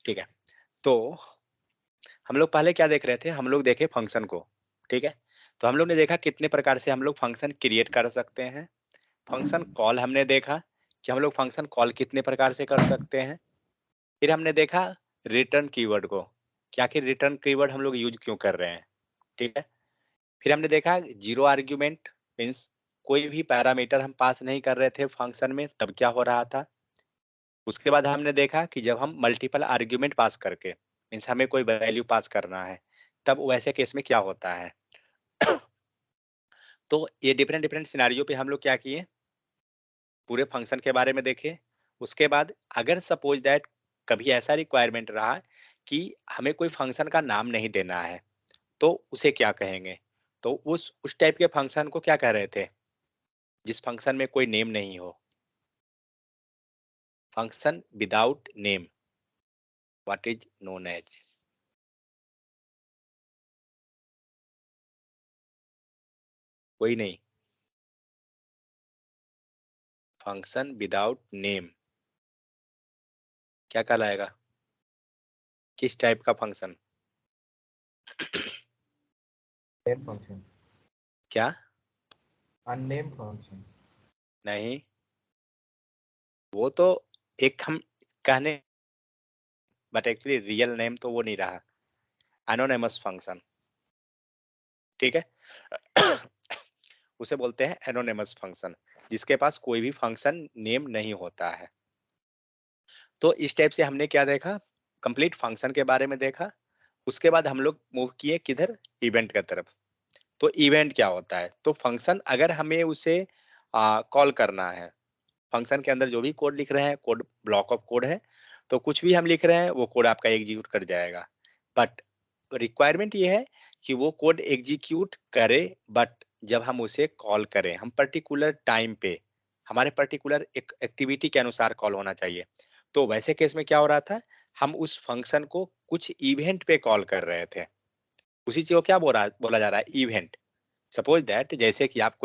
ठीक है, तो हम लोग पहले क्या देख रहे थे, हम लोग देखे फंक्शन को। ठीक है, तो हम लोग ने देखा कितने प्रकार से हम लोग फंक्शन क्रिएट कर सकते हैं। फंक्शन कॉल हमने देखा कि हम लोग फंक्शन कॉल कितने प्रकार से कर सकते हैं। फिर हमने देखा रिटर्न कीवर्ड को, कि आखिर रिटर्न कीवर्ड हम लोग यूज क्यों कर रहे हैं। ठीक है, फिर हमने देखा जीरो आर्ग्यूमेंट मीन्स कोई भी पैरामीटर हम पास नहीं कर रहे थे फंक्शन में, तब क्या हो रहा था। उसके बाद हमने देखा कि जब हम मल्टीपल आर्ग्यूमेंट पास करके मीन्स हमें कोई वैल्यू पास करना है, तब वैसे केस में क्या होता है। तो ये डिफरेंट डिफरेंट सिनारियो पे हम लोग क्या किए, पूरे फंक्शन के बारे में देखे। उसके बाद अगर सपोज दैट कभी ऐसा रिक्वायरमेंट रहा कि हमें कोई फंक्शन का नाम नहीं देना है, तो उसे क्या कहेंगे। तो उस टाइप के फंक्शन को क्या कह रहे थे, जिस फंक्शन में कोई नेम नहीं हो। Function without name, what is known as. कोई नहीं, फंक्शन विदाउट नेम क्या कहलाएगा, किस टाइप का फंक्शन। नेम फंक्शन, क्या, अननेम फंक्शन। नहीं, वो तो एक हम कहने, बट एक्चुअली रियल नेम तो वो नहीं रहा, एनोनिमस फंक्शन। ठीक है, उसे बोलते हैं एनोनिमस फंक्शन, जिसके पास कोई भी फंक्शन नेम नहीं होता है। तो इस टाइप से हमने क्या देखा, कंप्लीट फंक्शन के बारे में देखा। उसके बाद हम लोग मूव किए किधर, इवेंट की तरफ। तो इवेंट क्या होता है, तो फंक्शन अगर हमें उसे कॉल करना है, फंक्शन के अंदर जो भी कोड लिख रहे हैं, कोड ब्लॉक ऑफ कोड है, तो कुछ भी हम लिख रहे हैं वो कोड आपका एग्जीक्यूट कर जाएगा। बट रिक्वायरमेंट ये है कि वो कोड एग्जीक्यूट करे, बट जब हम उसे कॉल करें, हम पर्टिकुलर टाइम पे, हमारे पर्टिकुलर एक एक्टिविटी के अनुसार कॉल होना चाहिए। तो वैसे केस में क्या हो रहा था, हम उस फंक्शन को कुछ इवेंट पे कॉल कर रहे थे। उसी चीज को क्या बोला जा रहा है, इवेंट। सपोज दैट जैसे कि आप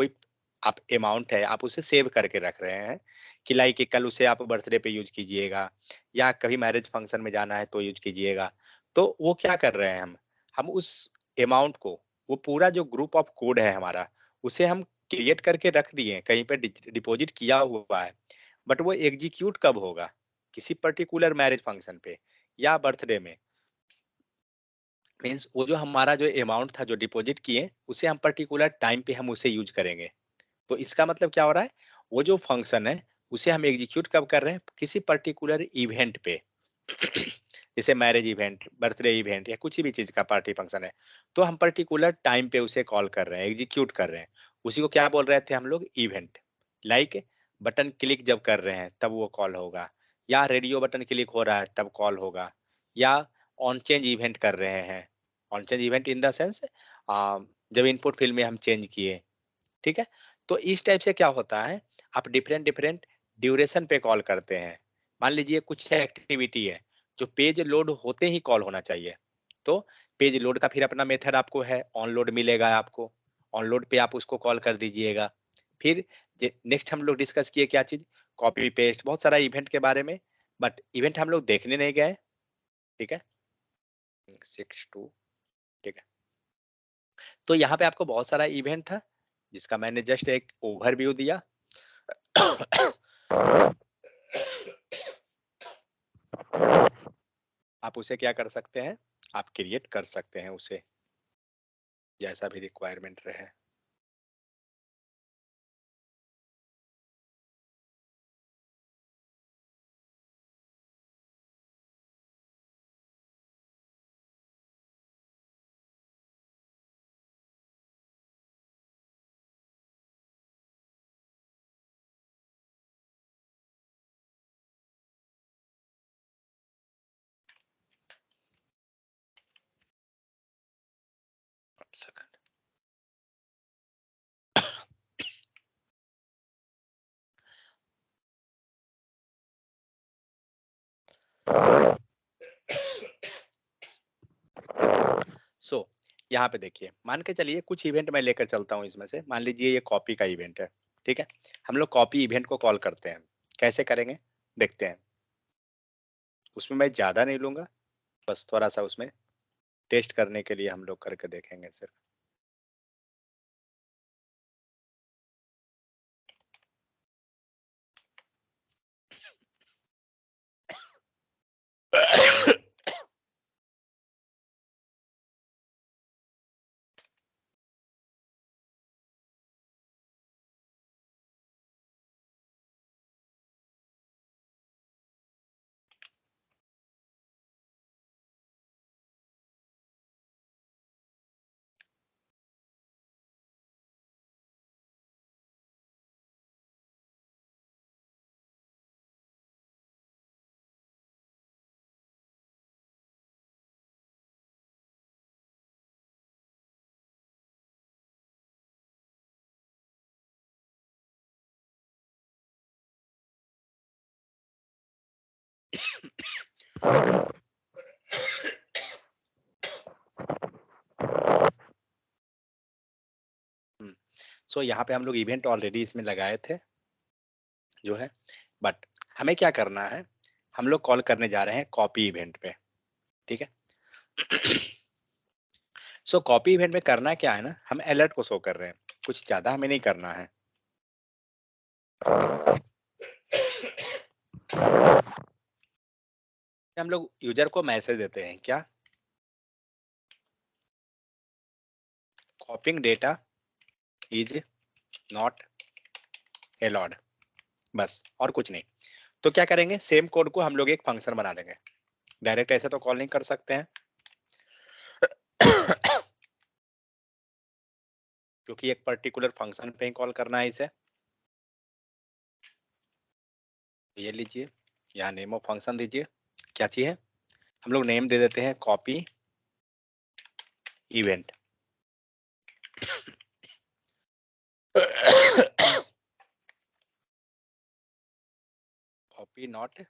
अमाउंट है, आप उसे सेव करके रख रहे हैं कि लाइक कि कल उसे आप बर्थडे पे यूज कीजिएगा, या कभी मैरिज फंक्शन में जाना है तो यूज कीजिएगा। तो वो क्या कर रहे हैं, हम उस अमाउंट को, वो पूरा जो ग्रुप ऑफ कोड है हमारा, उसे हम क्रिएट करके रख दिए, कहीं पे डिपॉजिट किया हुआ है। बट वो एग्जीक्यूट कब होगा, किसी पर्टिकुलर मैरिज फंक्शन पे या बर्थडे में। मीन्स वो जो हमारा जो अमाउंट था जो डिपॉजिट किए, उसे हम पर्टिकुलर टाइम पे हम उसे यूज करेंगे। तो इसका मतलब क्या हो रहा है, वो जो फंक्शन है उसे हम एग्जीक्यूट कब कर रहे हैं, किसी पर्टिकुलर इवेंट पे। जैसे मैरिज इवेंट, बर्थडे इवेंट, या कुछ भी चीज का पार्टी फंक्शन है, तो हम पर्टिकुलर टाइम पे उसे कॉल कर रहे हैं, एग्जीक्यूट कर रहे हैं। उसी को क्या बोल रहे थे हम लोग, इवेंट। लाइक बटन क्लिक जब कर रहे हैं तब वो कॉल होगा, या रेडियो बटन क्लिक हो रहा है तब कॉल होगा, या ऑन चेंज इवेंट कर रहे हैं। On change event in the sense जब इनपुट फील्ड में हम चेंज किए। ठीक है, तो इस टाइप से क्या होता है, आप डिफरेंट डिफरेंट ड्यूरेशन पे कॉल करते हैं। मान लीजिए कुछ एक्टिविटी है जो पेज लोड होते ही कॉल होना चाहिए, तो पेज लोड का फिर अपना मेथड आपको है, ऑन लोड मिलेगा आपको। ऑन लोड पे आप उसको कॉल कर दीजिएगा। फिर नेक्स्ट हम लोग डिस्कस किए क्या चीज, कॉपी पेस्ट, बहुत सारा इवेंट के बारे में, बट इवेंट हम लोग देखने नहीं गए। ठीक है, 6 2। ठीक है, तो यहाँ पे आपको बहुत सारा इवेंट था जिसका मैंने जस्ट एक ओवरव्यू दिया। आप उसे क्या कर सकते हैं, आप क्रिएट कर सकते हैं उसे, जैसा भी रिक्वायरमेंट रहे। सेकंड। सो यहाँ पे देखिए, मान के चलिए कुछ इवेंट मैं लेकर चलता हूँ इसमें से। मान लीजिए ये कॉपी का इवेंट है। ठीक है, हम लोग कॉपी इवेंट को कॉल करते हैं, कैसे करेंगे देखते हैं। उसमें मैं ज्यादा नहीं लूंगा, बस थोड़ा सा उसमें टेस्ट करने के लिए हम लोग करके देखेंगे सिर्फ। सो यहाँ पे हम लोग इवेंट ऑलरेडी इसमें लगाए थे जो है, बट हमें क्या करना है, हम लोग कॉल करने जा रहे हैं कॉपी इवेंट पे, ठीक है। सो कॉपी इवेंट में करना क्या है ना, हम अलर्ट को शो कर रहे हैं, कुछ ज्यादा हमें नहीं करना है। हम लोग यूजर को मैसेज देते हैं क्या, कॉपिंग डेटा इज नॉट अलाउड, बस और कुछ नहीं। तो क्या करेंगे, सेम कोड को हम लोग एक फंक्शन बना लेंगे, डायरेक्ट ऐसे तो कॉल नहीं कर सकते हैं क्योंकि एक पर्टिकुलर फंक्शन पे ही कॉल करना है इसे। ये लीजिए, यहाँ नेम ऑफ फंक्शन दीजिए, क्या चाहिए, हम लोग नेम दे देते हैं copy event. Copy not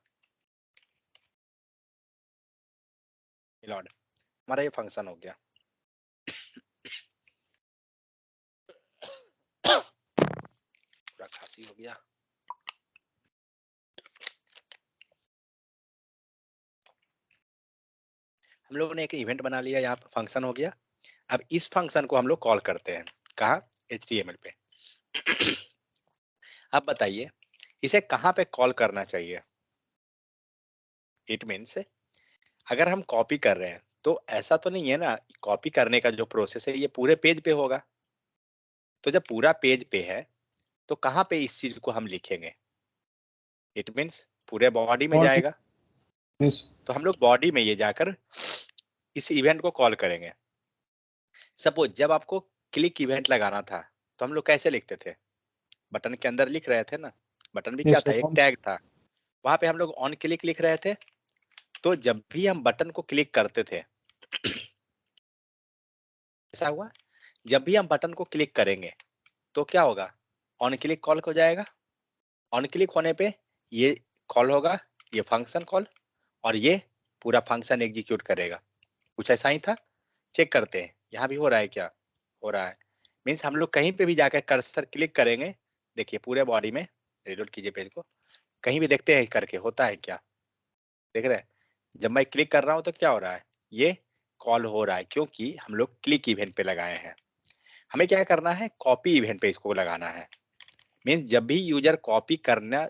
allowed, हमारा ये फंक्शन हो गया। पूरा खांसी हो गया। हम लोगों ने एक इवेंट बना लिया, यहाँ पे फंक्शन हो गया। अब इस फंक्शन को हम लोग कॉल करते हैं कहाँ, HTML पे। अब बताइए इसे कहाँ पे कॉल करना चाहिए। इट मीन्स अगर हम कॉपी कर रहे हैं तो ऐसा तो नहीं है ना, कॉपी करने का जो प्रोसेस है ये पूरे पेज पे होगा। तो जब पूरा पेज पे है तो कहाँ पे इस चीज को हम लिखेंगे, इट मीन्स पूरे बॉडी में बॉडी। जाएगा। यस। तो हम लोग बॉडी में ये जाकर इस इवेंट को कॉल करेंगे। सपोज जब आपको क्लिक इवेंट लगाना था तो हम लोग कैसे लिखते थे, बटन के अंदर लिख रहे थे ना, बटन भी क्या यस था, सर। एक टैग था, वहां पे हम लोग ऑन क्लिक लिख रहे थे। तो जब भी हम बटन को क्लिक करते थे ऐसा हुआ, जब भी हम बटन को क्लिक करेंगे तो क्या होगा, ऑन क्लिक कॉल हो जाएगा। ऑन क्लिक होने पे ये कॉल होगा, ये फंक्शन कॉल, और ये पूरा फंक्शन एग्जीक्यूट करेगा। कुछ ऐसा ही था, चेक करते हैं यहाँ भी हो रहा है क्या, हो रहा है। मीन्स हम लोग कहीं पे भी जाकर कर्सर क्लिक करेंगे, देखिए पूरे बॉडी में, रिलोड कीजिए पेज को, कहीं भी देखते हैं करके होता है क्या, देख रहे हैं। जब मैं क्लिक कर रहा हूँ तो क्या हो रहा है, ये कॉल हो रहा है क्योंकि हम लोग क्लिक इवेंट पे लगाए हैं। हमें क्या करना है, कॉपी इवेंट पे इसको लगाना है। मीन्स जब भी यूजर कॉपी करना,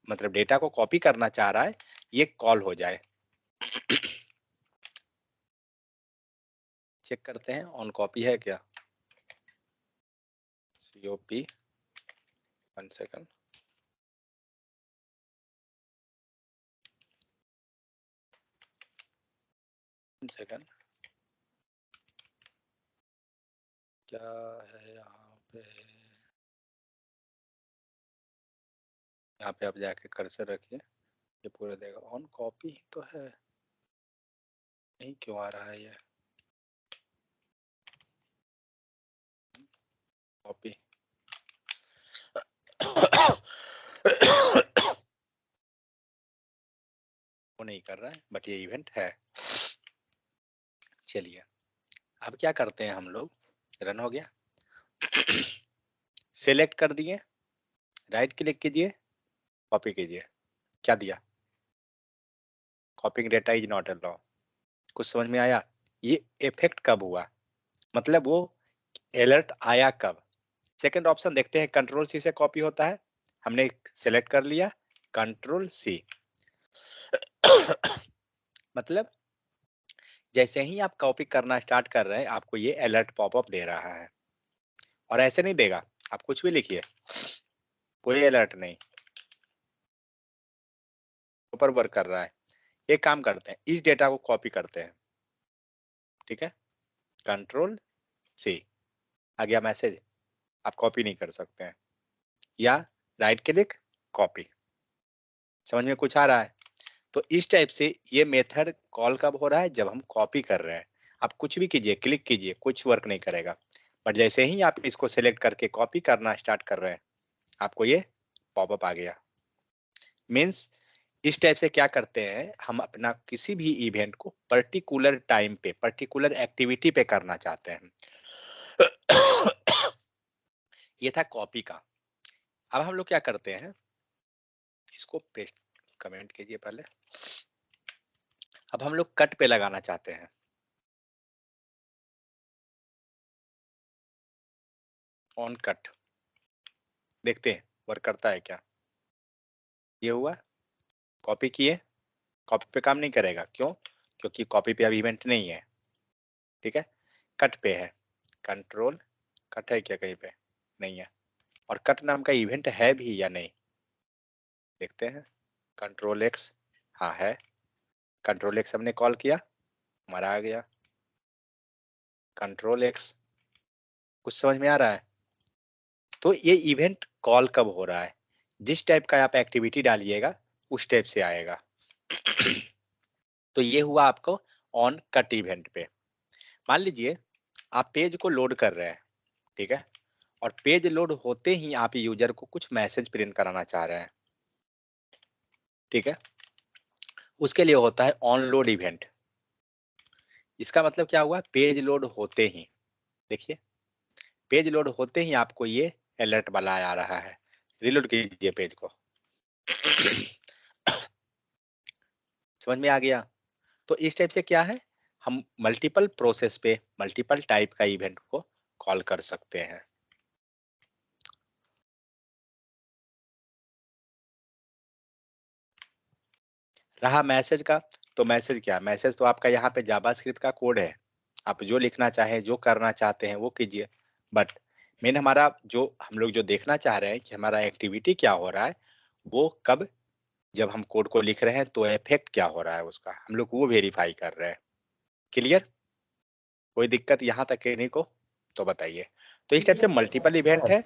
मतलब डेटा को कॉपी करना चाह रहा है, ये कॉल हो जाए। चेक करते हैं ऑन कॉपी है क्या, COP, 1 सेकंड, क्या है यहाँ पे, यहाँ पे आप जाके कर्सर रखिए, ये पूरा देगा। ऑन कॉपी तो है, नहीं क्यों आ रहा है ये कॉपी। वो नहीं कर रहा है, बट ये इवेंट है। चलिए अब क्या करते हैं हम लोग, रन हो गया, सेलेक्ट कर दिए, राइट क्लिक कीजिए, कॉपी कीजिए, क्या दिया, कॉपिंग डेटा इज नॉट अलाउ। कुछ समझ में आया? ये इफेक्ट कब हुआ, मतलब वो अलर्ट आया कब? सेकंड ऑप्शन देखते हैं, कंट्रोल सी से कॉपी होता है, हमने सेलेक्ट कर लिया कंट्रोल सी। मतलब जैसे ही आप कॉपी करना स्टार्ट कर रहे हैं आपको ये अलर्ट पॉपअप दे रहा है, और ऐसे नहीं देगा, आप कुछ भी लिखिए कोई अलर्ट नहीं, ऊपर वर्क कर रहा है। एक काम करते हैं, इस डेटा को कॉपी करते हैं, ठीक है, कंट्रोल सी, आ गया मैसेज, आप कॉपी नहीं कर सकते हैं, या राइट क्लिक कॉपी। समझ में कुछ आ रहा है? तो इस टाइप से ये मेथड कॉल कब हो रहा है, जब हम कॉपी कर रहे हैं। आप कुछ भी कीजिए, क्लिक कीजिए, कुछ वर्क नहीं करेगा, बट जैसे ही आप इसको सिलेक्ट करके कॉपी करना स्टार्ट कर रहे हैं आपको ये पॉपअप आ गया। मीन्स इस टाइप से क्या करते हैं, हम अपना किसी भी इवेंट को पर्टिकुलर टाइम पे पर्टिकुलर एक्टिविटी पे करना चाहते हैं। ये था कॉपी का। अब हम लोग क्या करते हैं, इसको पेस्ट कमेंट कीजिए पहले। अब हम लोग कट पे लगाना चाहते हैं, ऑन कट, देखते हैं वर्क करता है क्या। ये हुआ, कॉपी किए, कॉपी पे काम नहीं करेगा, क्यों? क्योंकि कॉपी पे अभी इवेंट नहीं है, ठीक है। कट पे है, कंट्रोल कट है क्या कहीं पे? नहीं है। और कट नाम का इवेंट है भी या नहीं, देखते हैं। कंट्रोल एक्स, हाँ है, कंट्रोल एक्स हमने कॉल किया, हमारा आ गया कंट्रोल एक्स। कुछ समझ में आ रहा है? तो ये इवेंट कॉल कब हो रहा है, जिस टाइप का आप एक्टिविटी डालिएगा उस टाइप से आएगा। तो ये हुआ आपको ऑन कट इवेंट पे। मान लीजिए आप पेज को लोड कर रहे हैं, ठीक है, और पेज लोड होते ही आप यूजर को कुछ मैसेज प्रिंट कराना चाह रहे हैं, ठीक है, उसके लिए होता है ऑन लोड इवेंट। इसका मतलब क्या हुआ, पेज लोड होते ही, देखिए पेज लोड होते ही आपको ये अलर्ट वाला आ रहा है, रिलोड कीजिए पेज को। समझ में आ गया? तो इस टाइप से क्या है, हम मल्टीपल प्रोसेस पे मल्टीपल टाइप का इवेंट को कॉल कर सकते हैं। रहा मैसेज का, तो मैसेज क्या, मैसेज तो आपका यहाँ पे जावास्क्रिप्ट का कोड है, आप जो लिखना चाहें जो करना चाहते हैं वो कीजिए। बट मेन हमारा जो हम लोग जो देखना चाह रहे हैं कि हमारा एक्टिविटी क्या हो रहा है, वो कब, जब हम कोड को लिख रहे हैं तो इफेक्ट क्या हो रहा है उसका, हम लोग वो वेरीफाई कर रहे हैं। क्लियर? कोई दिक्कत यहाँ तक नहीं को तो बताइए। तो इस टाइप से मल्टीपल इवेंट सर है।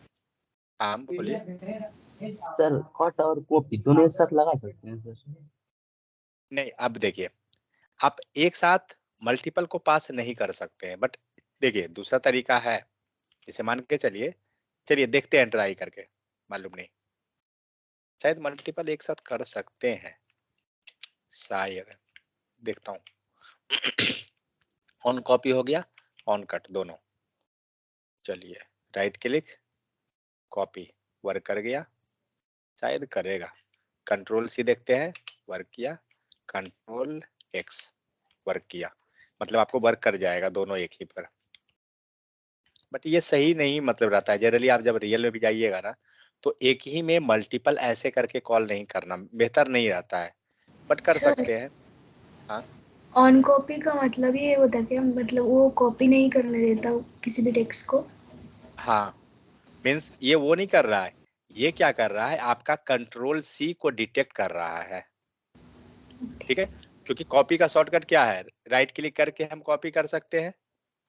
हाँ बोलिए। सर कट और कॉपी दोनों एक साथ लगा सकते हैं सर? नहीं अब देखिए, आप एक साथ मल्टीपल को पास नहीं कर सकते हैं, बट देखिए दूसरा तरीका है, जैसे मान के चलिए, चलिए देखते हैं ट्राई करके, मालूम नहीं, शायद मल्टीपल एक साथ कर सकते हैं, शायद, देखता हूँ। ऑन कॉपी हो गया, ऑन कट दोनों, चलिए राइट क्लिक कॉपी, वर्क कर गया, शायद करेगा, कंट्रोल सी देखते हैं, वर्क किया, कंट्रोल एक्स वर्क किया, मतलब आपको वर्क कर जाएगा दोनों एक ही पर। बट ये सही नहीं मतलब रहता है, जनरली आप जब रियल में भी जाइएगा ना तो एक ही में मल्टीपल ऐसे करके कॉल नहीं करना, बेहतर नहीं रहता है, बट कर सर सकते हैं। हाँ ऑन कॉपी का मतलब ये होता है क्या, मतलब वो कॉपी नहीं करने देता किसी भी टेक्स्ट को? हाँ, मीन्स ये वो नहीं कर रहा है, ये क्या कर रहा है, आपका कंट्रोल सी को डिटेक्ट कर रहा है, ठीक है, क्योंकि कॉपी का शॉर्टकट क्या है, राइट क्लिक करके हम कॉपी कर सकते हैं,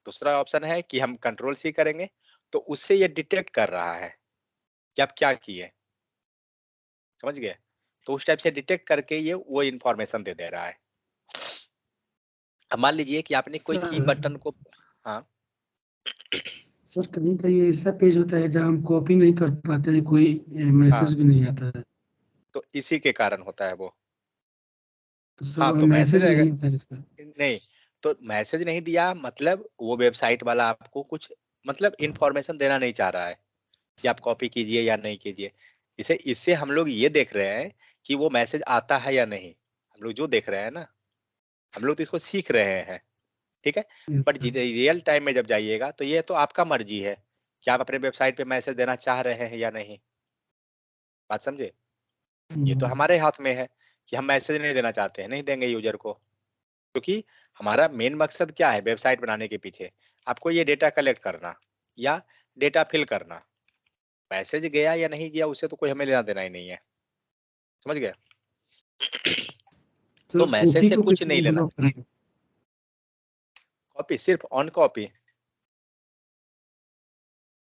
दूसरा ऑप्शन है कि हम कंट्रोल सी करेंगे, तो उससे ये डिटेक्ट कर रहा है कि आप क्या किए, समझ गए? तो उस टाइप से डिटेक्ट करके ये वो इंफॉर्मेशन दे दे रहा है। अब मान लीजिए कि आपने कोई की सर बटन को, हाँ सर कहीं कहीं ऐसा पेज होता है जहाँ हम कॉपी नहीं कर पाते हैं, कोई हाँ, मैसेज भी नहीं आता है। तो इसी के कारण होता है वो। तो हाँ सर तो मैसेज मैसेज अगर नहीं आता है इसका। नहीं, तो मैसेज नहीं दिया मतलब वो वेबसाइट वाला आपको कुछ मतलब इंफॉर्मेशन देना नहीं चाह रहा है कि आप कॉपी कीजिए या नहीं कीजिए। इसे इससे हम लोग ये देख रहे हैं कि वो मैसेज आता है या नहीं, हम लोग जो देख रहे हैं ना हम लोग तो इसको सीख रहे हैं, ठीक है। Yes, but sir. Real time में जब जाइएगा तो ये तो आपका मर्जी है कि आप अपने वेबसाइट पे मैसेज देना चाह रहे हैं या नहीं। बात समझे? ये तो हमारे हाथ में है कि हम मैसेज नहीं देना चाहते हैं, नहीं देंगे यूजर को, क्योंकि हमारा मेन मकसद क्या है वेबसाइट बनाने के पीछे, आपको ये डेटा कलेक्ट करना या डेटा फिल करना। मैसेज गया या नहीं गया उससे तो कोई हमें लेना देना ही नहीं है, समझ गए? सर तो मैसेज कॉपी से को कुछ कैसे नहीं लेना। ब्लॉक करेंगे? कॉपी सिर्फ ऑन कॉपी,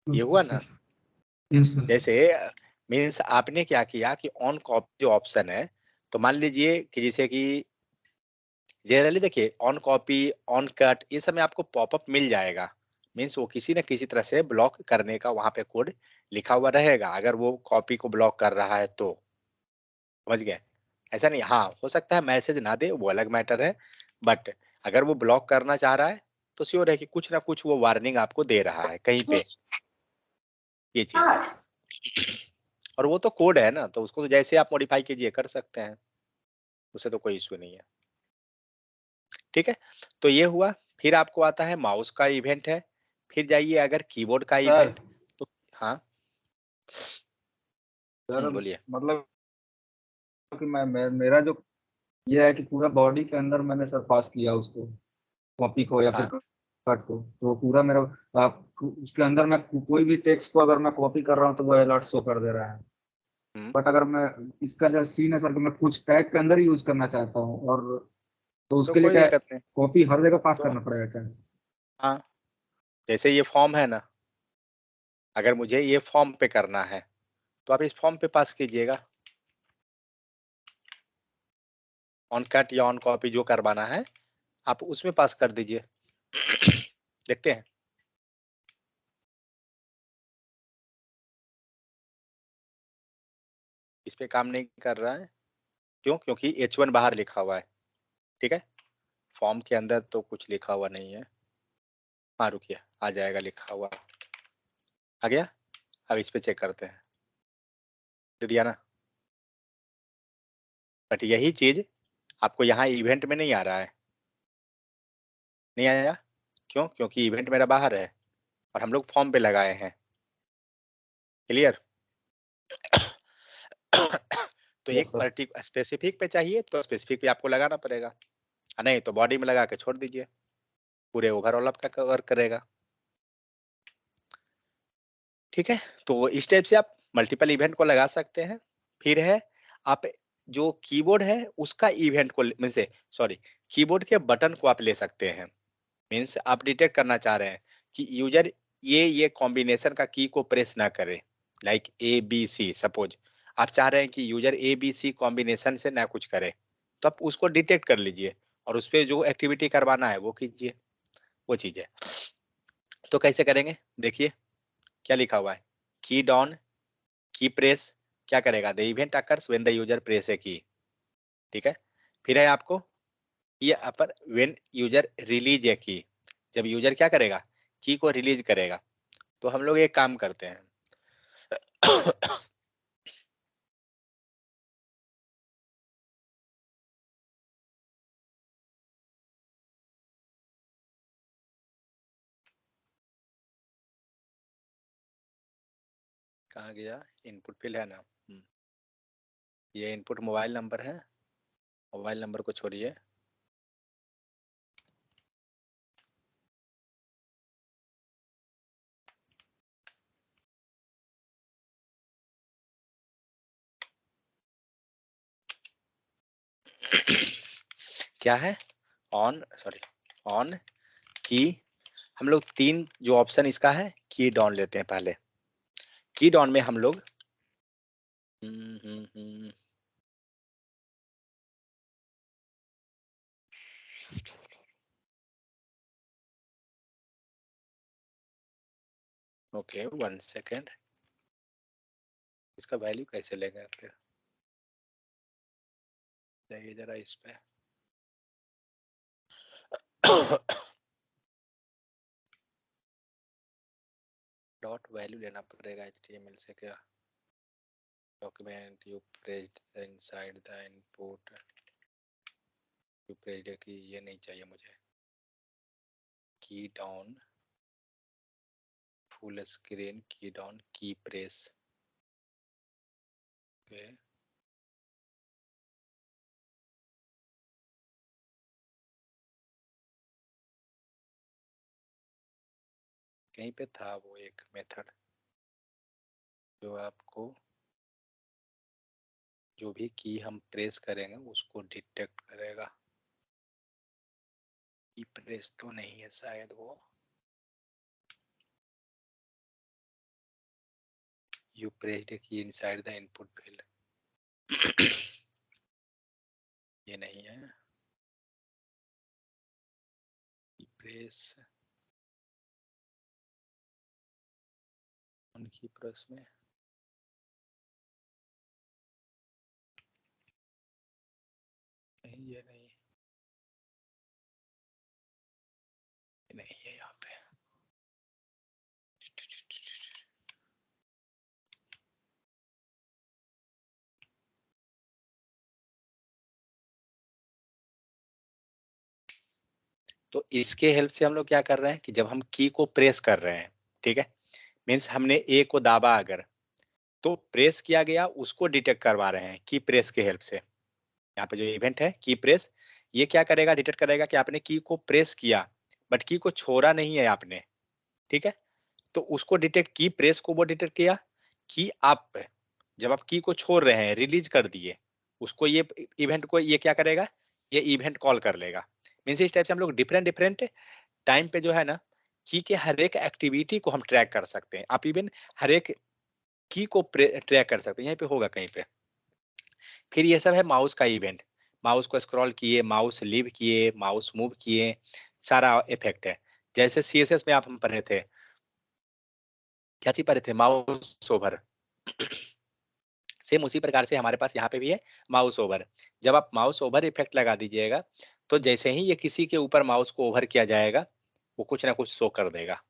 ये हुआ ना। Yes sir. जैसे मीन्स आपने क्या किया कि ऑन कॉपी जो ऑप्शन है, तो मान लीजिए कि जैसे कि जनरली देखिए ऑन कॉपी, ऑन कट, ये सब में आपको पॉपअप मिल जाएगा। मीन्स वो किसी न किसी तरह से ब्लॉक करने का वहां पे कोड लिखा हुआ रहेगा, अगर वो कॉपी को ब्लॉक कर रहा है तो। समझ गए? ऐसा नहीं, हाँ हो सकता है मैसेज ना दे, वो अलग मैटर है, बट अगर वो ब्लॉक करना चाह रहा है तो श्योर है कि कुछ ना कुछ वो वार्निंग आपको दे रहा है कहीं पे, ये चीज है। और वो तो कोड है ना, तो उसको तो जैसे आप मॉडिफाई कीजिए कर सकते हैं, उससे तो कोई इश्यू नहीं है, ठीक है। तो ये हुआ। फिर आपको आता है माउस का इवेंट है, फिर जाइए अगर कीबोर्ड का सर इवेंट तो हाँ सर बोलिए। मतलब कि मेरा जो ये है कि पूरा बॉडी के अंदर मैंने सर पास किया उसको, कॉपी को या फिर हाँ कट को, तो पूरा मेरा आप उसके अंदर मैं कोई भी टेक्स्ट को अगर मैं कॉपी कर रहा हूँ तो वो अलर्ट शो कर दे रहा है। बट अगर मैं इसका जो सीन है सर कि मैं कुछ टैग के अंदर यूज करना चाहता हूँ, और तो तो उसके लिए कोई क्या दिक्कत नहीं। कॉपी हर जगह पास तो करना पड़ेगा क्या? हाँ, जैसे ये फॉर्म है ना, अगर मुझे ये फॉर्म पे करना है तो आप इस फॉर्म पे पास कीजिएगा, ऑन कट या ऑन कॉपी जो करवाना है आप उसमें पास कर दीजिए। देखते हैं। इस पे काम नहीं कर रहा है, क्यों? क्योंकि H1 बाहर लिखा हुआ है, ठीक है। फॉर्म के अंदर तो कुछ लिखा हुआ नहीं है। हाँ रुकिए, आ जाएगा लिखा हुआ, आ गया। अब इस पे चेक करते हैं, दे दिया ना। बट यही चीज आपको यहाँ इवेंट में नहीं आ रहा है, नहीं आया। क्यों? क्योंकि इवेंट मेरा बाहर है और हम लोग फॉर्म पे लगाए हैं। क्लियर? तो यस एक सर। पर्टिकुलर स्पेसिफिक पे चाहिए तो स्पेसिफिक पे आपको लगाना पड़ेगा, नहीं तो बॉडी में लगा के छोड़ दीजिए, पूरे ओवरऑल आपका कवर करेगा, ठीक है। तो इस टाइप से आप मल्टीपल इवेंट को लगा सकते हैं। फिर है आप जो कीबोर्ड है उसका इवेंट को मीन्स सॉरी, कीबोर्ड के बटन को आप ले सकते हैं। मीन्स आप डिटेक्ट करना चाह रहे हैं कि यूजर ये कॉम्बिनेशन का की को प्रेस ना करे, लाइक ABC सपोज आप चाह रहे हैं कि यूजर ABC कॉम्बिनेशन से ना कुछ करे, तो आप उसको डिटेक्ट कर लीजिए और उस पर जो एक्टिविटी करवाना है वो कीजिए, वो चीज है। तो कैसे करेंगे देखिए, क्या लिखा हुआ है, की डाउन, की प्रेस, क्या करेगा, the event occurs when the user press a key, ठीक है। फिर है आपको ये upper when user release a key, जब यूजर क्या करेगा, की को रिलीज करेगा। तो हम लोग एक काम करते हैं कहाँ गया, इनपुट फिल है ना। ये इनपुट मोबाइल नंबर है, मोबाइल नंबर को छोड़िए, क्या है, ऑन सॉरी ऑन की, हम लोग तीन जो ऑप्शन इसका है की डाउन लेते हैं पहले। की डाउन में हम लोग ओके 1 सेकेंड, इसका वैल्यू कैसे लेंगे फिर, जाइए जरा इस पे डॉट वैल्यू लेना पड़ेगा HTML से, क्या document you pressed inside the input की ये नहीं चाहिए मुझे, की डाउन फुल स्क्रीन, की डाउन की प्रेस। ओके कहीं पे था वो एक मेथड जो आपको जो भी की हम प्रेस करेंगे उसको डिटेक्ट करेगा। की प्रेस तो नहीं है शायद वो, you pressed a key inside the input field। ये नहीं है, प्रेस उनकी प्रेस में नहीं, ये नहीं, ये नहीं है यहाँ पे। तो इसके हेल्प से हम लोग क्या कर रहे हैं कि जब हम की को प्रेस कर रहे हैं, ठीक है, मीन्स हमने ए को दाबा अगर, तो प्रेस किया गया उसको डिटेक्ट करवा रहे हैं की प्रेस के हेल्प से। यहाँ पे जो इवेंट है की प्रेस, ये क्या करेगा, डिटेक्ट करेगा कि आपने की को प्रेस किया बट की को छोड़ा नहीं है आपने, ठीक है। तो उसको डिटेक्ट की प्रेस को वो डिटेक्ट किया कि आप जब आप की को छोड़ रहे हैं, रिलीज कर दिए उसको, ये इवेंट को ये क्या करेगा, ये इवेंट कॉल कर लेगा। मीन्स इस टाइप से हम लोग डिफरेंट डिफरेंट टाइम पे जो है ना की के हर एक एक्टिविटी को हम ट्रैक कर सकते हैं। आप इवन हर एक की को ट्रैक कर सकते हैं, यहीं पे होगा कहीं पे। फिर ये सब है माउस का इवेंट, माउस को स्क्रॉल किए, माउस लीव किए, माउस मूव किए, सारा इफेक्ट है। जैसे CSS में आप हम पढ़े थे, क्या चीज पढ़े थे, माउस ओवर। सेम उसी प्रकार से हमारे पास यहाँ पे भी है माउस ओवर। जब आप माउस ओवर इफेक्ट लगा दीजिएगा तो जैसे ही ये किसी के ऊपर माउस को ओवर किया जाएगा वो कुछ ना कुछ शो कर देगा।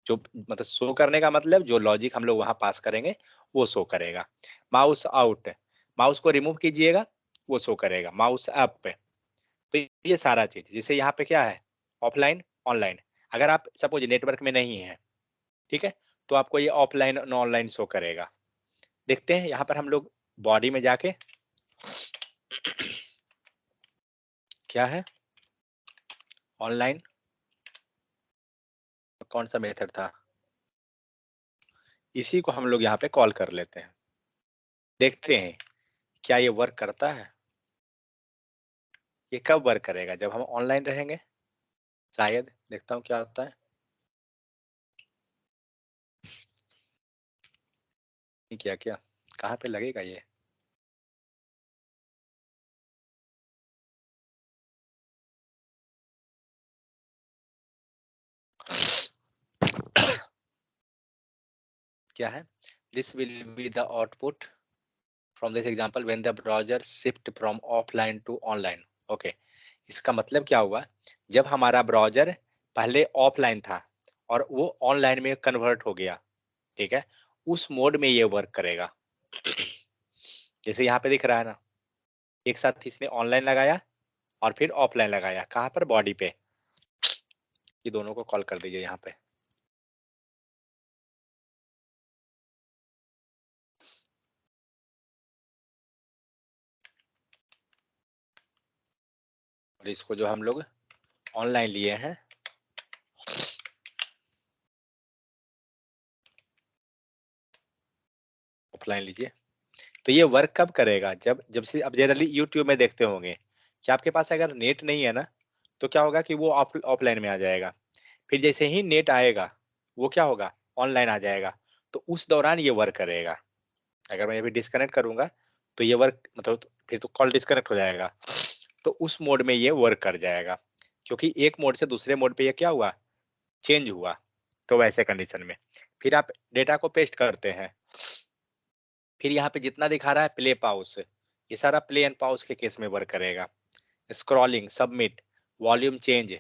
जो मतलब शो करने का मतलब जो लॉजिक हम लोग वहां पास करेंगे वो शो करेगा। माउस आउट, माउस को रिमूव कीजिएगा वो शो करेगा। माउस अप, तो ये सारा चीज जैसे यहाँ पे क्या है, ऑफलाइन ऑनलाइन। अगर आप सपोज नेटवर्क में नहीं है, ठीक है, तो आपको ये ऑफलाइन और ऑनलाइन शो करेगा। देखते हैं यहाँ पर हम लोग बॉडी में जाके क्या है, ऑनलाइन कौन सा मेथड था, इसी को हम लोग यहाँ पे कॉल कर लेते हैं। देखते हैं क्या ये वर्क करता है। ये कब वर्क करेगा, जब हम ऑनलाइन रहेंगे शायद। देखता हूँ क्या होता है। क्या क्या कहाँ पे लगेगा ये, क्या है, this will be the output from this example when the browser shift from offline to online. Okay, इसका मतलब क्या हुआ, जब हमारा ब्राउजर पहले ऑफलाइन था और वो ऑनलाइन में कन्वर्ट हो गया, ठीक है, उस मोड में ये वर्क करेगा। जैसे यहाँ पे दिख रहा है ना, एक साथ इसने ऑनलाइन लगाया और फिर ऑफलाइन लगाया, कहाँ पर, बॉडी पे। ये दोनों को कॉल कर दीजिए यहाँ पे। और इसको जो हम लोग ऑनलाइन लिए हैं, ऑफलाइन लीजिए। तो ये वर्क कब करेगा, जब जब से अब जनरली यूट्यूब में देखते होंगे कि आपके पास अगर नेट नहीं है ना तो क्या होगा कि वो ऑफलाइन में आ जाएगा। फिर जैसे ही नेट आएगा वो क्या होगा, ऑनलाइन आ जाएगा। तो उस दौरान ये वर्क करेगा। अगर मैं अभी डिस्कनेक्ट करूंगा तो ये वर्क मतलब फिर तो कॉल डिस्कनेक्ट हो जाएगा। तो उस मोड में ये वर्क कर जाएगा, क्योंकि एक मोड से दूसरे मोड पे ये क्या हुआ, चेंज हुआ। तो वैसे कंडीशन में फिर आप डेटा को पेस्ट करते हैं। फिर यहाँ पे जितना दिखा रहा है प्ले पाउस, ये सारा प्ले एंड पाउस के केस में वर्क करेगा। Scrolling, submit, volume change,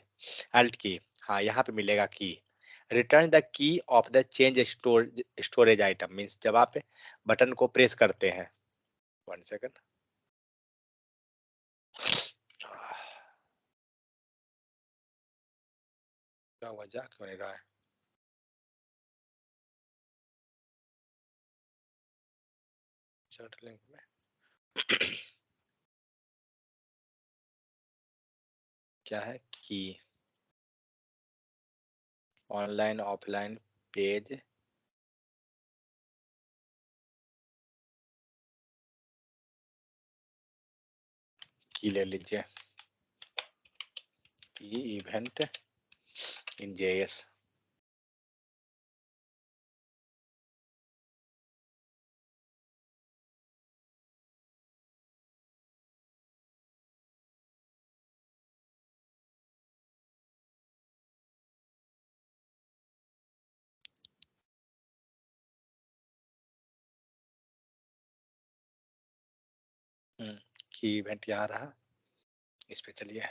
alt key, हाँ यहाँ पे मिलेगा key. Return the key of the change storage item, means जब आप बटन को प्रेस करते हैं। 1 सेकंड, क्या हुआ, जा क्यों नहीं रहा है? चैट लिंक में क्या है की ऑनलाइन ऑफलाइन पेज की ले लीजिए, की इवेंट इन जेएस। की इवेंट यहाँ रहा, इस पे चलिए।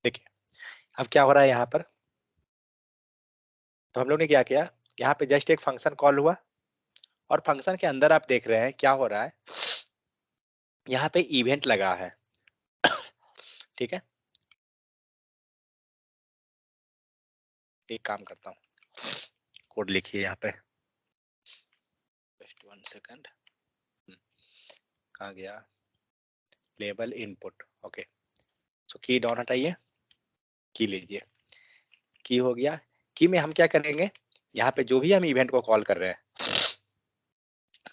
देखिए अब क्या हो रहा है यहाँ पर, तो हम लोग ने क्या किया, यहाँ पे जस्ट एक फंक्शन कॉल हुआ और फंक्शन के अंदर आप देख रहे हैं क्या हो रहा है, यहाँ पे इवेंट लगा है। ठीक है, एक काम करता हूँ, कोड लिखिए यहाँ पे, जस्ट 1 सेकंड। कहाँ गया, लेबल इनपुट, ओके। सो की डाउन हटाइए, की लीजिए, की हो गया। की में हम क्या करेंगे, यहाँ पे जो भी हम इवेंट को कॉल कर रहे हैं,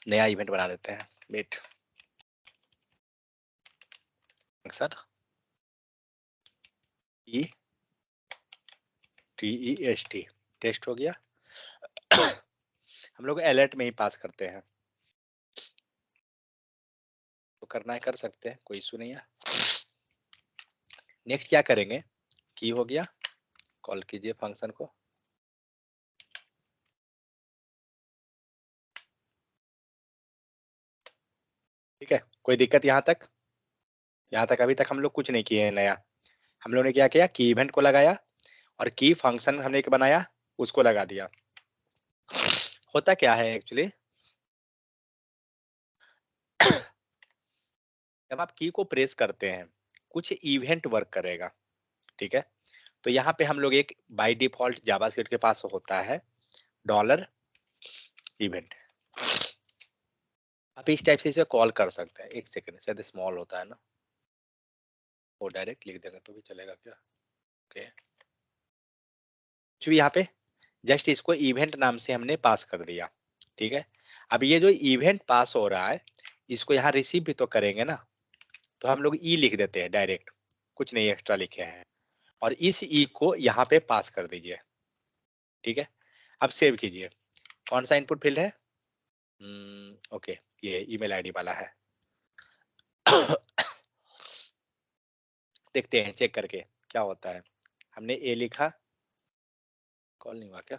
नया इवेंट बना देते हैं। Wait, function E T test हो गया। हम लोग अलर्ट में ही पास करते हैं, तो करना है कर सकते हैं, कोई इशू नहीं है। नेक्स्ट क्या करेंगे, की हो गया, कॉल कीजिए फंक्शन को। ठीक है, कोई दिक्कत यहाँ तक? यहाँ तक अभी तक हम लोग कुछ नहीं किए हैं नया। हम लोग ने क्या किया, की इवेंट को लगाया और की फंक्शन हमने एक बनाया, उसको लगा दिया। होता क्या है एक्चुअली, जब आप की को प्रेस करते हैं कुछ इवेंट वर्क करेगा। ठीक है, तो यहाँ पे हम लोग एक बाय डिफॉल्ट जावास्क्रिप्ट के पास होता है डॉलर इवेंट। आप इस टाइप से इसे कॉल कर सकते हैं। एक सेकंड, शायद स्मॉल होता है ना, वो डायरेक्ट लिख देंगे तो भी चलेगा क्या? ओके, कुछ भी यहाँ पे जस्ट इसको इवेंट नाम से हमने पास कर दिया। ठीक है, अब ये जो इवेंट पास हो रहा है इसको यहाँ रिसीव भी तो करेंगे ना, तो हम लोग ई लिख देते हैं डायरेक्ट, कुछ नहीं एक्स्ट्रा लिखे हैं, और इस ई को यहाँ पे पास कर दीजिए। ठीक है, अब सेव कीजिए। कौन सा इनपुट फील्ड है? ओके, ये ईमेल आईडी वाला है। देखते हैं चेक करके क्या होता है। हमने ए लिखा, कॉल नहीं हुआ क्या?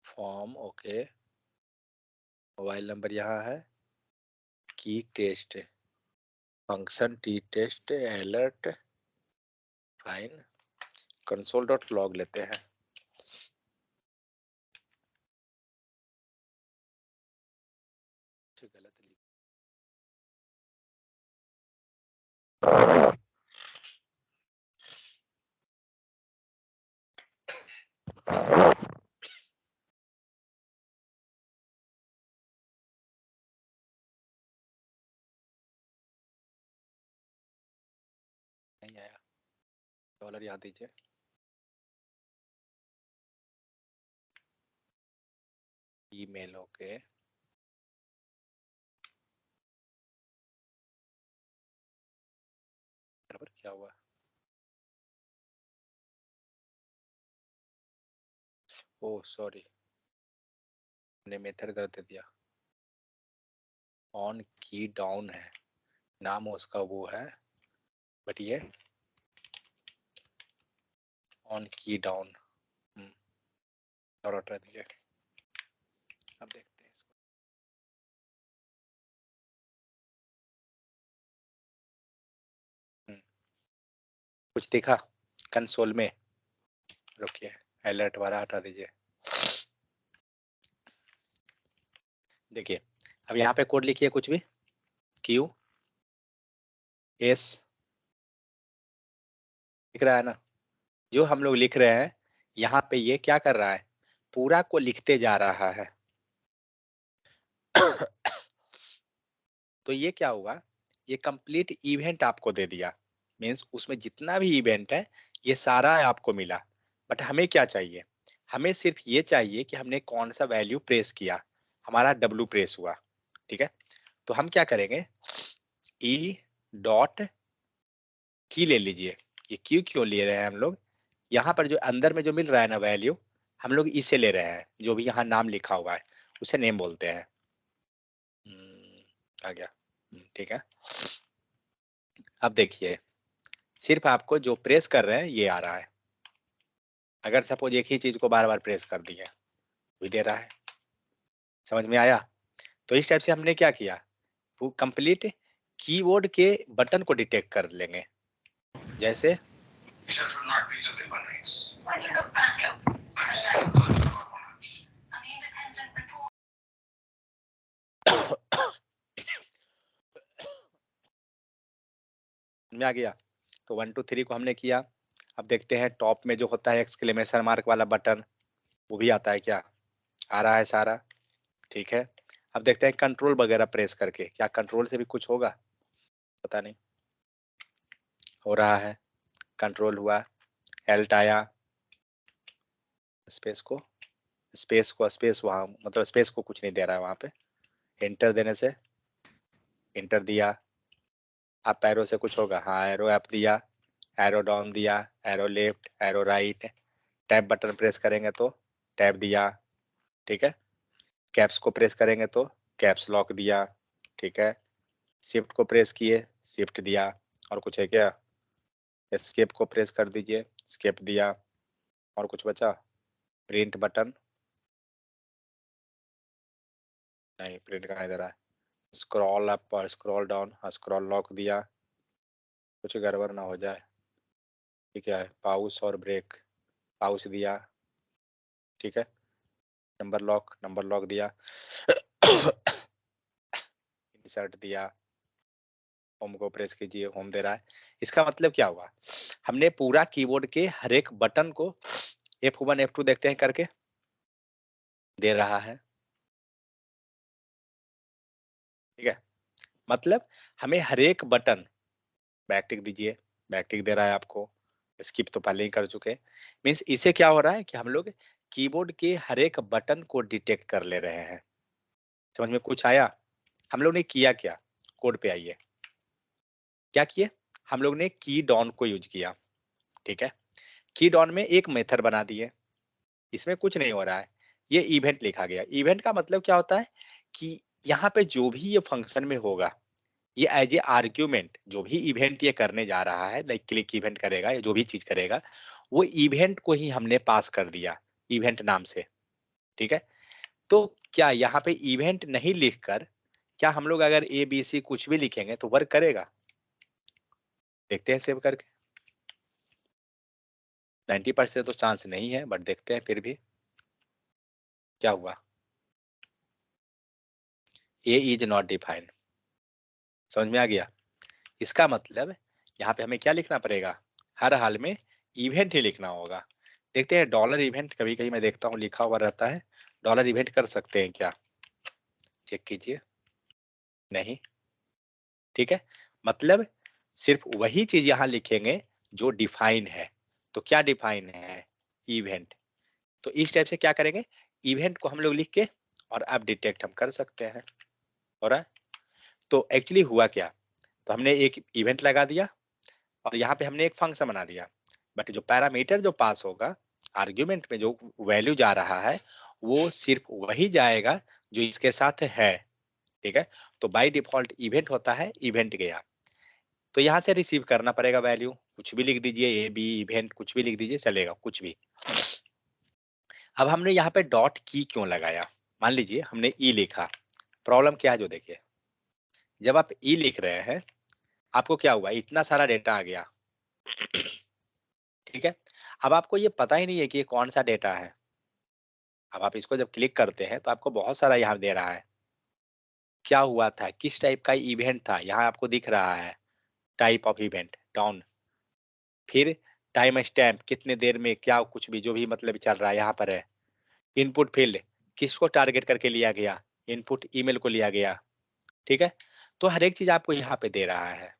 फॉर्म, ओके, मोबाइल नंबर यहाँ है, key test, function T test, alert, fine, console dot log लेते हैं। गलत लिख, नहीं आया, डॉलर यहाँ दीजिए। ईमेल, ओके, बराबर क्या हुआ? ओह सॉरी, मैंने मेथड गलत दे दिया। ऑन की डाउन है, नाम उसका वो है, बट ये ऑन की डाउन और हटा दीजिए। अब देखते हैं इसको। कुछ दिखा कंसोल में? रुकिए, अलर्ट वाला हटा दीजिए। देखिए अब यहाँ पे कोड लिखिए कुछ भी, क्यू एस लिख रहा है ना, जो हम लोग लिख रहे हैं यहाँ पे ये क्या कर रहा है, पूरा को लिखते जा रहा है। तो ये क्या हुआ, ये कंप्लीट इवेंट आपको दे दिया, मीन्स उसमें जितना भी इवेंट है ये सारा आपको मिला। बट हमें क्या चाहिए, हमें सिर्फ ये चाहिए कि हमने कौन सा वैल्यू प्रेस किया, हमारा W प्रेस हुआ, ठीक है। तो हम क्या करेंगे, ई डॉट की ले लीजिए। ये क्यों ले रहे हैं हम लोग, यहाँ पर जो अंदर में जो मिल रहा है ना वैल्यू, हम लोग इसे ले रहे हैं, जो भी यहाँ नाम लिखा हुआ है उसे नेम बोलते हैं। आ गया, ठीक है। अब देखिए सिर्फ आपको जो प्रेस कर रहे हैं ये आ रहा है। अगर सपोज एक ही चीज को बार बार प्रेस कर दिए भी दे रहा है, समझ में आया। तो इस टाइप से हमने क्या किया, वो कंप्लीट कीबोर्ड के बटन को डिटेक्ट कर लेंगे। जैसे में आ गया, तो 1 2 3 को हमने किया। अब देखते हैं टॉप में जो होता है एक्सक्लेमेशन मार्क वाला बटन, वो भी आता है क्या, आ रहा है सारा, ठीक है। अब देखते हैं कंट्रोल वगैरह प्रेस करके, क्या कंट्रोल से भी कुछ होगा, पता नहीं, हो रहा है। कंट्रोल हुआ, एल्ट आया, स्पेस वहाँ मतलब स्पेस को कुछ नहीं दे रहा है वहां पे। एंटर देने से, एंटर दिया, अप एरो से कुछ होगा, हाँ एरो अप दिया, एरो डाउन दिया, arrow left, arrow right, tab button press करेंगे तो टैब दिया, ठीक है। कैप्स को प्रेस करेंगे तो कैप्स लॉक दिया, ठीक है। शिफ्ट को प्रेस किए, शिफ्ट दिया, और कुछ है क्या, एस्केप को प्रेस कर दीजिए, एस्केप दिया, और कुछ बचा, प्रिंट बटन नहीं, प्रिंट का नहीं दे रहा है, स्क्रॉल अप और स्क्रॉल डाउन, हाँ स्क्रॉल लॉक दिया, कुछ गड़बड़ ना हो जाए, ठीक है। पाउस और ब्रेक, पाउस दिया, ठीक है। नंबर लॉक दिया, इंसर्ट दिया, होम को प्रेस कीजिए, होम दे रहा है। इसका मतलब क्या हुआ, हमने पूरा कीबोर्ड के हर एक बटन को F1 F2 देखते हैं करके दे रहा है, ठीक है। मतलब हमें हर एक बटन, बैक टिक दीजिए, बैक टिक दे रहा है आपको, स्किप तो पहले ही कर चुके। मीन्स इसे क्या हो रहा है कि हम लोग कीबोर्ड के हर एक बटन को डिटेक्ट कर ले रहे हैं। समझ में कुछ आया, हम लोग ने किया क्या, कोड पे आइए, क्या किए, हम लोग ने की डॉन को यूज किया, ठीक है। की डॉन में एक मेथड बना दिए, इसमें कुछ नहीं हो रहा है, ये इवेंट लिखा गया। इवेंट का मतलब क्या होता है कि यहाँ पे जो भी ये फंक्शन में होगा, ये एज ए आर्ग्यूमेंट, जो भी इवेंट ये करने जा रहा है, लाइक क्लिक इवेंट करेगा या जो भी चीज करेगा, वो इवेंट को ही हमने पास कर दिया इवेंट नाम से, ठीक है। तो क्या यहाँ पे इवेंट नहीं लिखकर, क्या हम लोग अगर ABC कुछ भी लिखेंगे तो वर्क करेगा, देखते हैं सेव करके। 90% तो चांस नहीं है, बट देखते हैं फिर भी क्या हुआ। A इज नॉट डिफाइंड, समझ में आ गया। इसका मतलब यहाँ पे हमें क्या लिखना पड़ेगा, हर हाल में इवेंट ही लिखना होगा। देखते हैं डॉलर इवेंट, कभी कभी मैं देखता हूँ लिखा हुआ रहता है, डॉलर इवेंट कर सकते हैं क्या, चेक कीजिए, नहीं, ठीक है। मतलब सिर्फ वही चीज यहाँ लिखेंगे जो डिफाइन है। तो क्या डिफाइन है, इवेंट। तो इस टाइप से क्या करेंगे, इवेंट को हम लोग लिख के और अब डिटेक्ट हम कर सकते हैं, हो रहा है। तो एक्चुअली हुआ क्या, तो हमने एक इवेंट लगा दिया और यहाँ पे हमने एक फंक्शन बना दिया, बट जो पैरामीटर जो पास होगा, आर्ग्यूमेंट में जो वैल्यू जा रहा है, वो सिर्फ वही जाएगा जो इसके साथ है, ठीक है। तो बाय डिफॉल्ट इवेंट होता है, इवेंट गया तो यहाँ से रिसीव करना पड़ेगा वैल्यू, कुछ भी लिख दीजिए, AB इवेंट कुछ भी लिख दीजिए, चलेगा कुछ भी। अब हमने यहाँ पे डॉट की क्यों लगाया, मान लीजिए हमने ई लिखा, प्रॉब्लम क्या है जो देखिए, जब आप ई लिख रहे हैं आपको क्या हुआ, इतना सारा डेटा आ गया, ठीक है। अब आपको ये पता ही नहीं है कि ये कौन सा डेटा है। अब आप इसको जब क्लिक करते हैं तो आपको बहुत सारा यहाँ दे रहा है, क्या हुआ था, किस टाइप का इवेंट था, यहाँ आपको दिख रहा है टाइप ऑफ इवेंट डाउन, फिर टाइम स्टैम्प कितने देर में क्या कुछ भी जो भी मतलब चल रहा है यहाँ पर है। इनपुट फील्ड किसको टारगेट करके लिया गया, इनपुट ईमेल को लिया गया, ठीक है। तो हर एक चीज आपको यहाँ पे दे रहा है।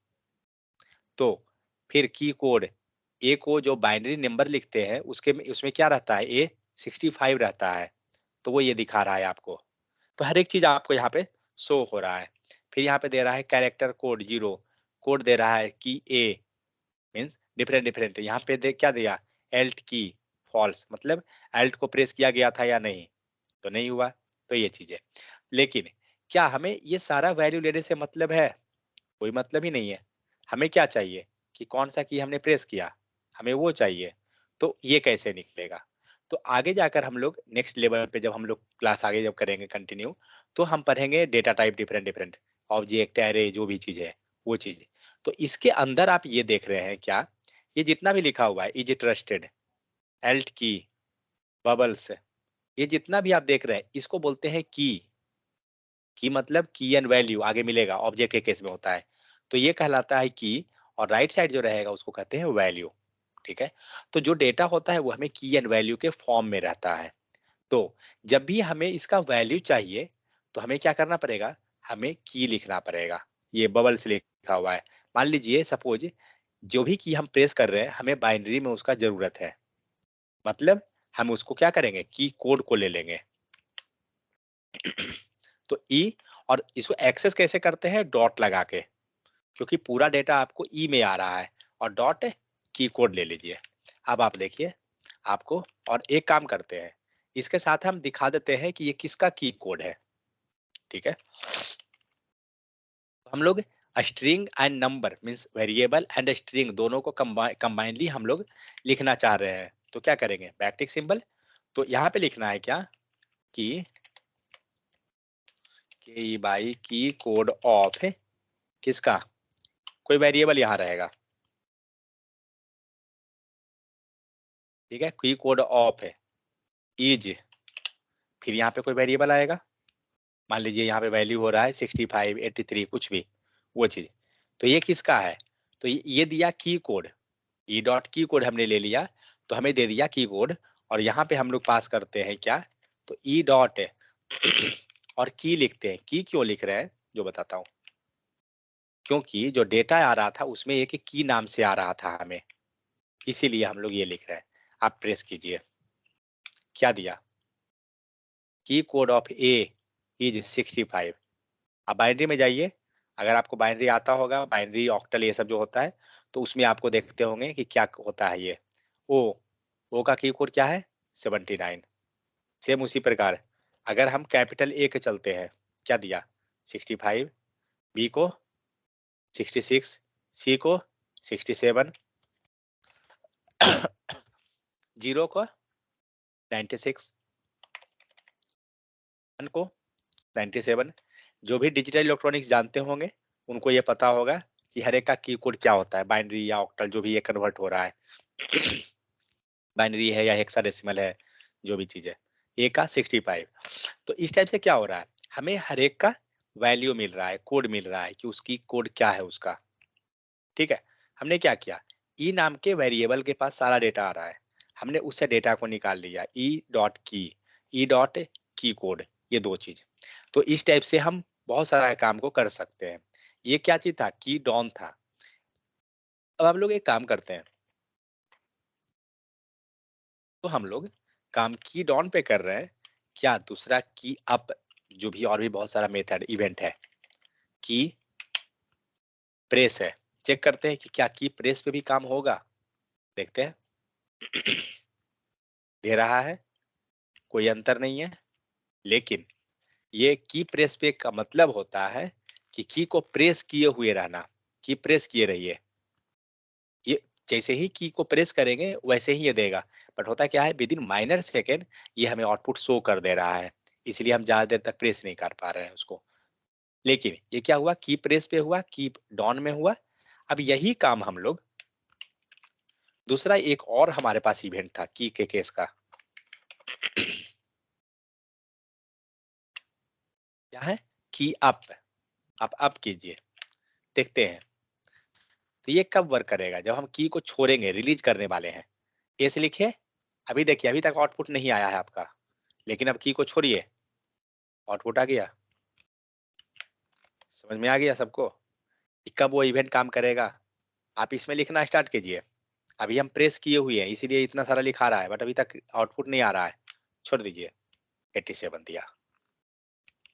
तो फिर की कोड ए को जो बाइनरी नंबर लिखते हैं उसके उसमें क्या रहता है, ए 65 रहता है, तो वो ये दिखा रहा है आपको। तो हर एक चीज आपको यहाँ पे शो हो रहा है। फिर यहाँ पे दे रहा है कैरेक्टर कोड 0, कोड दे रहा है कि ए मीन्स डिफरेंट डिफरेंट, यहाँ पे दे क्या दिया, एल्ट की फॉल्स, मतलब एल्ट को प्रेस किया गया था या नहीं, तो नहीं हुआ। तो ये चीज है, लेकिन क्या हमें ये सारा वैल्यू लेने से मतलब है, कोई मतलब ही नहीं है। हमें क्या चाहिए कि कौन सा की हमने प्रेस किया, हमें वो चाहिए। तो ये कैसे निकलेगा, तो आगे जाकर हम लोग नेक्स्ट लेवल पे जब हम लोग क्लास आगे जब करेंगे कंटिन्यू, तो हम पढ़ेंगे data type different different, object array जो भी चीज है वो चीज। तो इसके अंदर आप ये देख रहे हैं क्या, ये जितना भी लिखा हुआ है इज ट्रस्टेड, एल्ट की, बबल्स, ये जितना भी आप देख रहे हैं इसको बोलते हैं की मतलब की एंड वैल्यू आगे मिलेगा, ऑब्जेक्ट के केस में होता है तो ये कहलाता है की, और राइट साइड जो रहेगा उसको कहते हैं वैल्यू, ठीक है। तो जो डेटा होता है वो हमें की एंड वैल्यू के फॉर्म में रहता है। तो जब भी हमें इसका वैल्यू चाहिए तो हमें क्या करना पड़ेगा, हमें की लिखना पड़ेगा, ये बबल से लिखा हुआ है। मान लीजिए सपोज जो भी की हम प्रेस कर रहे हैं हमें बाइनरी में उसका जरूरत है, मतलब हम उसको क्या करेंगे, की कोड को ले लेंगे। तो ई, और इसको एक्सेस कैसे करते हैं, डॉट लगा के, क्योंकि पूरा डेटा आपको ई में आ रहा है, और डॉट की कोड ले लीजिए। अब आप देखिए आपको, और एक काम करते हैं इसके साथ हम दिखा देते हैं कि ये किसका की कोड है, ठीक है। हम लोग string and number means variable and string दोनों को कंबाइनली हम लोग लिखना चाह रहे हैं, तो क्या करेंगे, बैकटिक सिंबल, तो यहाँ पे लिखना है क्या कि बाई की कोड ऑफ किसका, कोई वेरिएबल यहाँ रहेगा, ठीक है, की कोड ऑफ इज, फिर यहाँ पे कोई वेरिएबल आएगा, मान लीजिए यहाँ पे वैल्यू हो रहा है 65 83 कुछ भी वो चीज, तो ये किसका है, तो ये दिया की कोड, ई डॉट की कोड हमने ले लिया तो हमें दे दिया की कोड, और यहाँ पे हम लोग पास करते हैं क्या, तो ई डॉट और की लिखते हैं। की क्यों लिख रहे हैं जो बताता हूँ, क्योंकि जो डेटा आ रहा था उसमें एक की नाम से आ रहा था हमें, इसीलिए हम लोग ये लिख रहे हैं। आप प्रेस कीजिए, क्या दिया, की कोड ऑफ ए इज 65। अब बाइनरी में जाइए, अगर आपको बाइनरी आता होगा, बाइनरी ऑक्टल ये सब जो होता है, तो उसमें आपको देखते होंगे कि क्या होता है ये, ओ का की कोड क्या है 79। सेम उसी प्रकार अगर हम कैपिटल ए के चलते हैं, क्या दिया 65, बी को 66, सी को 67, जीरो को 96, वन को 97। जो भी डिजिटल इलेक्ट्रॉनिक्स जानते होंगे उनको ये पता होगा कि हर एक का की कोड क्या होता है, बाइनरी या ऑक्टल जो भी ये कन्वर्ट हो रहा है बाइनरी है या हेक्साडेसिमल है, जो भी चीज है, ए का 65। तो इस टाइप से क्या हो रहा है, हमें हर एक का वैल्यू मिल रहा है, कोड मिल रहा है कि उसकी कोड क्या है उसका, ठीक है। हमने क्या किया, ई नाम के वेरिएबल के पास सारा डेटा आ रहा है, हमने उससे डेटा को निकाल लिया, ई डॉट की कोड, ये दो चीज। तो इस टाइप से हम बहुत सारा काम को कर सकते हैं। ये क्या चीज था, की डॉन था। अब हम लोग एक काम करते हैं, तो हम लोग काम की डॉन पे कर रहे हैं, क्या दूसरा की अप, जो भी और भी बहुत सारा मेथड इवेंट है, की प्रेस है, चेक करते हैं कि क्या की प्रेस पे भी काम होगा, देखते हैं दे रहा है, कोई अंतर नहीं है, लेकिन ये की प्रेस पे का मतलब होता है कि की को प्रेस किए हुए रहना, की प्रेस किए रहिए, ये जैसे ही की को प्रेस करेंगे वैसे ही ये देगा, बट होता क्या है विद इन माइनर सेकेंड ये हमें आउटपुट शो कर दे रहा है, इसलिए हम ज्यादा देर तक प्रेस नहीं कर पा रहे हैं उसको। लेकिन ये क्या हुआ, की प्रेस पे हुआ, की डॉन में हुआ। अब यही काम हम लोग दूसरा एक और हमारे पास इवेंट था की के केस का, क्या है, की अप, आप अप कीजिए, देखते हैं। तो ये कब वर्क करेगा, जब हम की को छोड़ेंगे, रिलीज करने वाले हैं। ऐसे लिखिए, अभी देखिए अभी तक आउटपुट नहीं आया है आपका, लेकिन अब की को छोड़िए, आउटपुट आ गया। समझ में आ गया सबको कि कब वो इवेंट काम करेगा। आप इसमें लिखना स्टार्ट कीजिए। अभी हम प्रेस किए हुए हैं इसीलिए इतना सारा लिखा रहा है, बट अभी तक आउटपुट नहीं आ रहा है, छोड़ दीजिए। 87 दिया,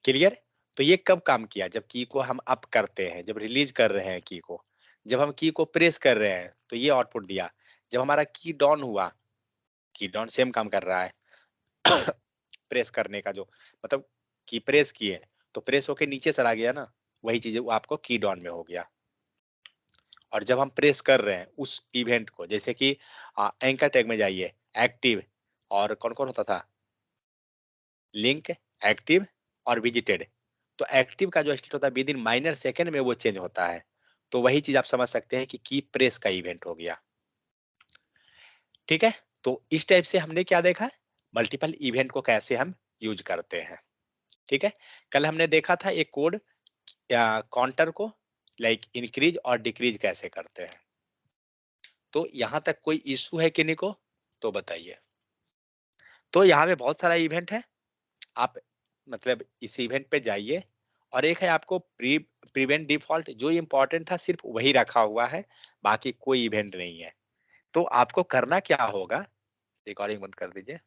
क्लियर। तो ये कब काम किया, जब की को हम अप करते हैं, जब रिलीज कर रहे हैं की को। जब हम की को प्रेस कर रहे हैं तो ये आउटपुट दिया। जब हमारा की डाउन हुआ, की डाउन सेम काम कर रहा है प्रेस करने का, जो मतलब की प्रेस किए तो प्रेस होके नीचे चला गया ना, वही चीज वो आपको की डाउन में हो गया। और जब हम प्रेस कर रहे हैं उस इवेंट को, जैसे कि एंकर टैग में जाइए, एक्टिव और कौन कौन होता था, लिंक, एक्टिव और विजिटेड। तो एक्टिव का जो स्टेट होता है विद इन माइनर सेकेंड में वो चेंज होता है। तो वही चीज आप समझ सकते हैं कि की प्रेस का इवेंट हो गया। ठीक है, तो इस टाइप से हमने क्या देखा, मल्टीपल इवेंट को कैसे हम यूज करते हैं। ठीक है, कल हमने देखा था एक कोड काउंटर को लाइक इंक्रीज और डिक्रीज कैसे करते हैं। तो यहाँ तक कोई इशू है किन्हीं को, तो बताइए। तो यहाँ पे बहुत सारा इवेंट है, आप मतलब इस इवेंट पे जाइए, और एक है आपको प्रिवेंट डिफॉल्ट, जो इंपॉर्टेंट था सिर्फ वही रखा हुआ है, बाकी कोई इवेंट नहीं है। तो आपको करना क्या होगा, रिकॉर्डिंग बंद कर दीजिए।